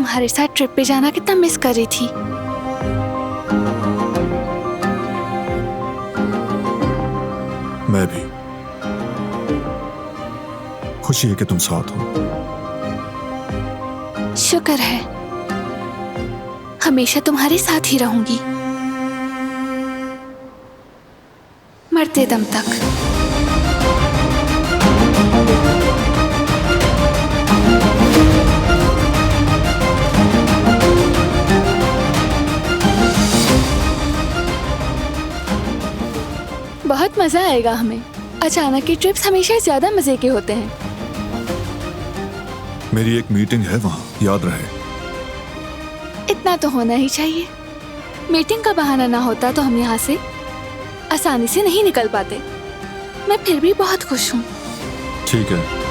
तुम्हारे साथ ट्रिप पे जाना कितना मिस कर रही थी। मैं भी। खुशी है कि तुम साथ हो। शुक्र है, हमेशा तुम्हारे साथ ही रहूंगी, मरते दम तक। बहुत मजा आएगा हमें। अचानक की ट्रिप्स हमेशा ज्यादा मजे के होते हैं। मेरी एक मीटिंग है वहां, याद रहे। इतना तो होना ही चाहिए। मीटिंग का बहाना ना होता तो हम यहाँ से आसानी से नहीं निकल पाते। मैं फिर भी बहुत खुश हूँ। ठीक है।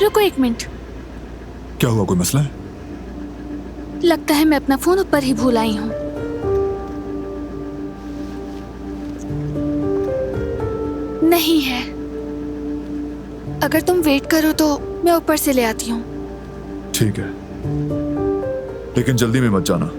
रुको एक मिनट। क्या हुआ, कोई मसला है? लगता है मैं अपना फोन ऊपर ही भूल आई हूँ। नहीं है। अगर तुम वेट करो तो मैं ऊपर से ले आती हूँ। ठीक है, लेकिन जल्दी में मत जाना।